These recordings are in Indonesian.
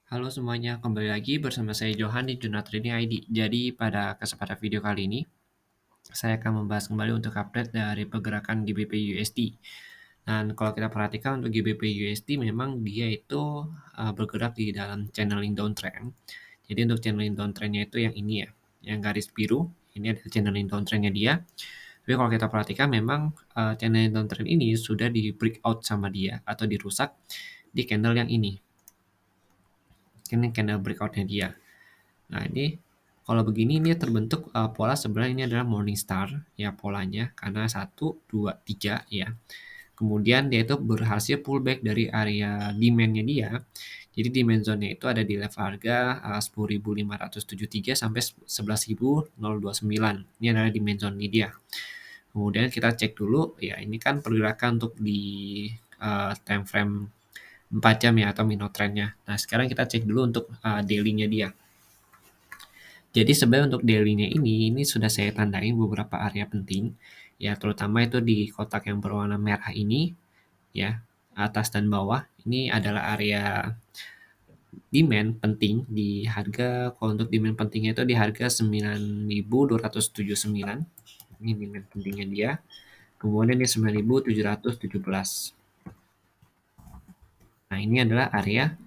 Halo semuanya, kembali lagi bersama saya Johan di Jurnal Trading ID. Jadi pada kesempatan video kali ini, saya akan membahas kembali untuk update dari pergerakan GBP USD. Dan kalau kita perhatikan untuk GBP USD memang dia itu bergerak di dalam channeling downtrend. Jadi untuk channeling downtrendnya itu yang ini ya, yang garis biru, ini adalah channeling downtrendnya dia. Tapi kalau kita perhatikan memang channeling downtrend ini sudah di breakout sama dia atau dirusak di candle yang ini. Ini candle breakoutnya dia. Nah, ini kalau begini ini terbentuk pola sebenarnya ini adalah Morningstar ya polanya karena 1, 2, 3 ya. Kemudian dia itu berhasil pullback dari area demand-nya dia. Jadi demand zone-nya itu ada di level harga 10.573 sampai 11.029. Ini adalah demand zone-nya dia. Kemudian kita cek dulu ya ini kan pergerakan untuk di time frame 4 jam ya atau minor trend-nya. Nah, sekarang kita cek dulu untuk daily-nya dia. Jadi sebenarnya untuk daily-nya ini sudah saya tandain beberapa area penting, ya terutama itu di kotak yang berwarna merah ini, ya atas dan bawah. Ini adalah area demand penting di harga, kalau untuk demand pentingnya itu di harga 9.279. Ini demand pentingnya dia. Kemudian di 9.717. Nah, ini adalah area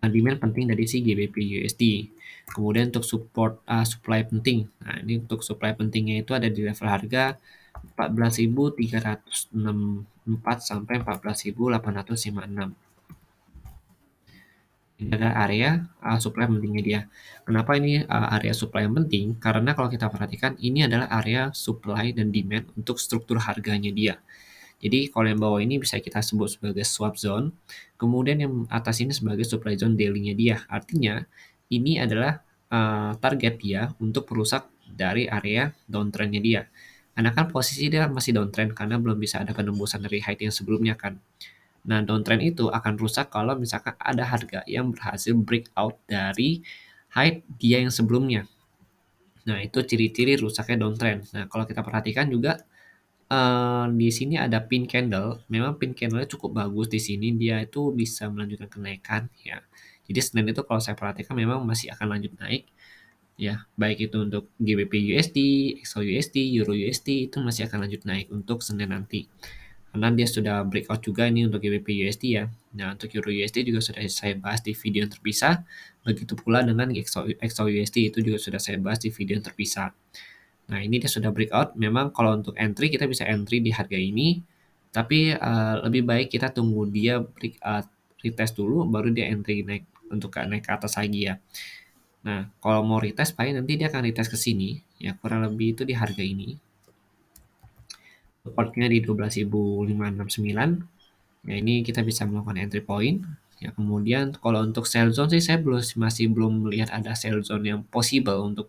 demand penting dari si GBP USD. Kemudian untuk supply penting. Nah, ini untuk supply pentingnya itu ada di level harga 14.364 sampai 14.856. Ini adalah area supply pentingnya dia. Kenapa ini area supply yang penting? Karena kalau kita perhatikan ini adalah area supply dan demand untuk struktur harganya dia. Jadi kalau yang bawah ini bisa kita sebut sebagai swap zone, kemudian yang atas ini sebagai supply zone daily-nya dia. Artinya ini adalah target dia untuk merusak dari area downtrend-nya dia. Karena kan posisi dia masih downtrend karena belum bisa ada penembusan dari height yang sebelumnya kan. Nah, downtrend itu akan rusak kalau misalkan ada harga yang berhasil breakout dari height dia yang sebelumnya. Nah, itu ciri-ciri rusaknya downtrend. Nah, kalau kita perhatikan juga di sini ada pin candle, memang pin candle-nya cukup bagus di sini, dia itu bisa melanjutkan kenaikan ya. Jadi Senin itu kalau saya perhatikan memang masih akan lanjut naik ya, baik itu untuk GBP USD, XAU USD, Euro USD itu masih akan lanjut naik untuk Senin nanti. Karena dia sudah breakout juga ini untuk GBP USD ya. Nah, untuk Euro USD juga sudah saya bahas di video yang terpisah. Begitu pula dengan XAU USD itu juga sudah saya bahas di video yang terpisah. Nah, ini dia sudah breakout. Memang kalau untuk entry kita bisa entry di harga ini, tapi lebih baik kita tunggu dia breakout retest dulu baru dia entry naik untuk naik ke atas lagi ya. Nah, kalau mau retest paling nanti dia akan retest ke sini ya, kurang lebih itu di harga ini. Supportnya di 12.569. Ya, ini kita bisa melakukan entry point. Ya, kemudian kalau untuk sell zone sih saya masih belum melihat ada sell zone yang possible untuk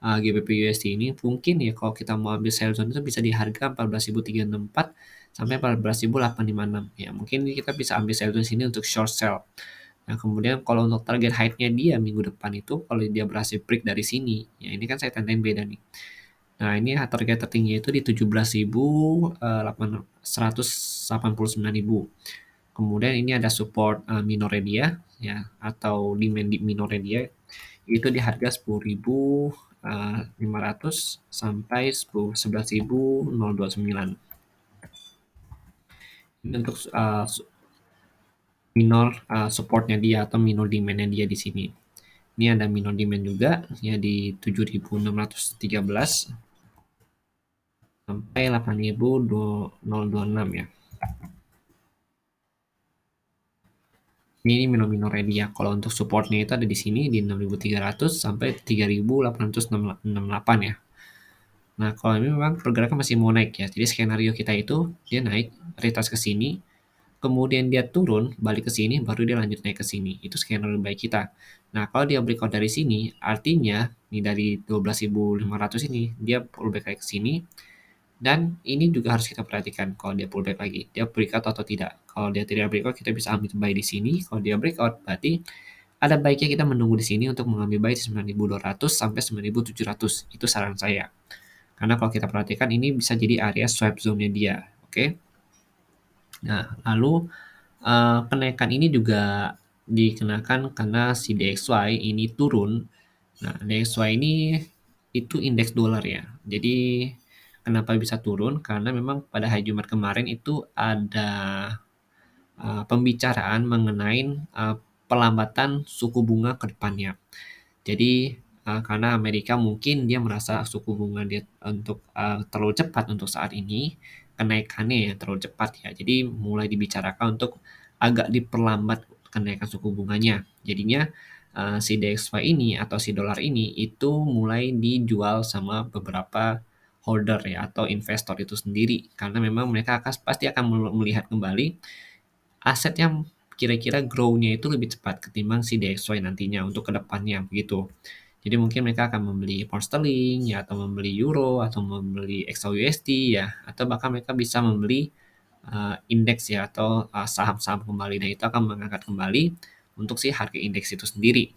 GBP USD ini. Mungkin ya kalau kita mau ambil sell zone itu bisa di harga 14.364 sampai 14.856. Ya, mungkin kita bisa ambil sell zone sini untuk short sell. Nah, kemudian kalau untuk target height-nya dia minggu depan itu kalau dia berhasil break dari sini, ya ini kan saya tandain beda nih. Nah, ini target tertinggi itu di 189.000. Kemudian ini ada support minornya dia ya atau demand di minornya dia itu di harga 10.500 sampai 11.029. Ini untuk minor supportnya dia atau minor demandnya dia di sini. Ini ada minor demand juga ya di 7.613 sampai 8.026 ya. Ini minor-minornya dia. Kalau untuk supportnya itu ada di sini di 6.300 sampai 3.868 ya. Nah, kalau ini memang pergerakan masih mau naik ya. Jadi skenario kita itu dia naik, retest ke sini, kemudian dia turun, balik ke sini, baru dia lanjut naik ke sini. Itu skenario baik kita. Nah, kalau dia breakout dari sini, artinya nih dari 12.500 ini, dia pullback lagi ke sini, dan ini juga harus kita perhatikan kalau dia pullback lagi, dia breakout atau tidak. Kalau dia tidak breakout, kita bisa ambil buy di sini. Kalau dia breakout, berarti ada baiknya kita menunggu di sini untuk mengambil buy di 9.200 sampai 9.700. Itu saran saya. Karena kalau kita perhatikan ini bisa jadi area swap zone-nya dia. Oke. Nah, lalu kenaikan ini juga dikenakan karena si DXY ini turun. Nah, DXY ini itu indeks dolar ya. Jadi kenapa bisa turun? Karena memang pada hari Jumat kemarin itu ada pembicaraan mengenai pelambatan suku bunga ke depannya. Jadi karena Amerika mungkin dia merasa suku bunga dia untuk terlalu cepat untuk saat ini, kenaikannya ya terlalu cepat ya. Jadi mulai dibicarakan untuk agak diperlambat kenaikan suku bunganya. Jadinya si DXY ini atau si dolar ini itu mulai dijual sama beberapa holder ya atau investor itu sendiri karena memang mereka pasti akan melihat kembali aset yang kira-kira grow-nya itu lebih cepat ketimbang si DXY nantinya untuk kedepannya begitu. Jadi mungkin mereka akan membeli pound sterling ya atau membeli euro atau membeli XAUUSD ya atau bahkan mereka bisa membeli indeks ya atau saham-saham kembali. Nah itu akan mengangkat kembali untuk si harga indeks itu sendiri.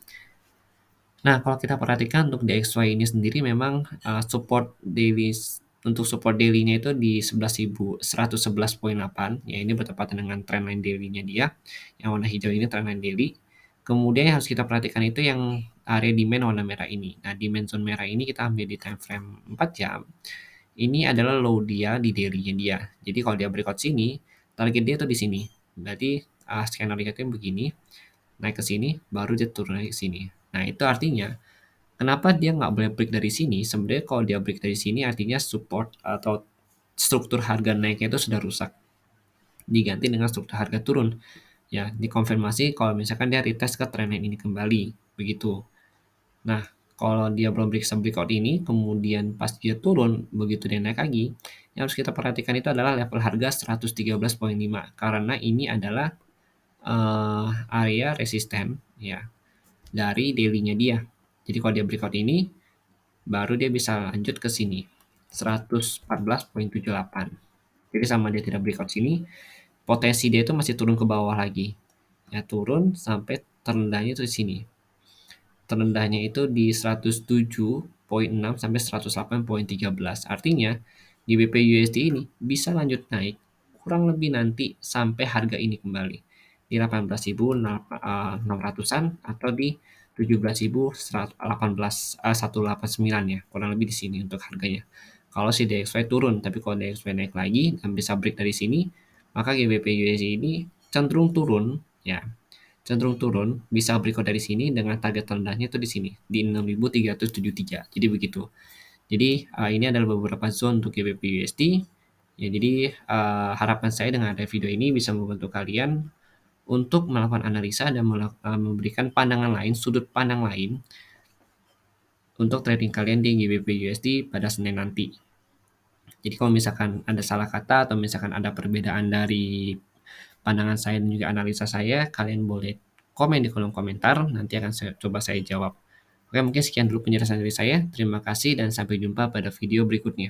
Nah, kalau kita perhatikan untuk DXY ini sendiri memang support daily untuk support daily-nya itu di 11.111,8 ya ini bertepatan dengan trendline daily-nya dia. Yang warna hijau ini trendline daily. Kemudian yang harus kita perhatikan itu yang area demand warna merah ini. Nah, demand zone merah ini kita ambil di time frame 4 jam. Ini adalah low dia di daily-nya dia. Jadi kalau dia breakout sini, target dia tuh di sini. Berarti skenario itu begini, naik ke sini, baru dia turun lagi ke sini. Nah, itu artinya kenapa dia nggak boleh break dari sini? Sebenarnya kalau dia break dari sini artinya support atau struktur harga naiknya itu sudah rusak. Diganti dengan struktur harga turun. Ya, dikonfirmasi kalau misalkan dia retest ke trendline ini kembali. Begitu. Nah, kalau dia belum bisa breakout ini, kemudian pas dia turun, begitu dia naik lagi, yang harus kita perhatikan itu adalah level harga 113,5 karena ini adalah area resisten ya dari daily-nya dia. Jadi kalau dia breakout ini, baru dia bisa lanjut ke sini 114,78. Jadi sama dia tidak breakout sini, potensi dia itu masih turun ke bawah lagi. Ya turun sampai terendahnya itu di sini. Terendahnya itu di 107,6 sampai 108,13. Artinya di BPUSD ini bisa lanjut naik kurang lebih nanti sampai harga ini kembali di 18.600-an atau di 17.189 ya, kurang lebih di sini untuk harganya. Kalau si DXY turun, tapi kalau DXY naik lagi dan bisa break dari sini, maka GBP USD ini cenderung turun ya, cenderung turun, bisa breakout dari sini dengan target terendahnya itu di sini di 6.373. Jadi begitu. Jadi ini adalah beberapa zone untuk GBP USD. Ya, jadi harapan saya dengan ada video ini bisa membantu kalian untuk melakukan analisa dan memberikan pandangan lain, sudut pandang lain untuk trading kalian di GBP USD pada Senin nanti. Jadi kalau misalkan ada salah kata atau misalkan ada perbedaan dari pandangan saya dan juga analisa saya, kalian boleh komen di kolom komentar, nanti akan coba saya jawab. Oke, mungkin sekian dulu penjelasan dari saya. Terima kasih dan sampai jumpa pada video berikutnya.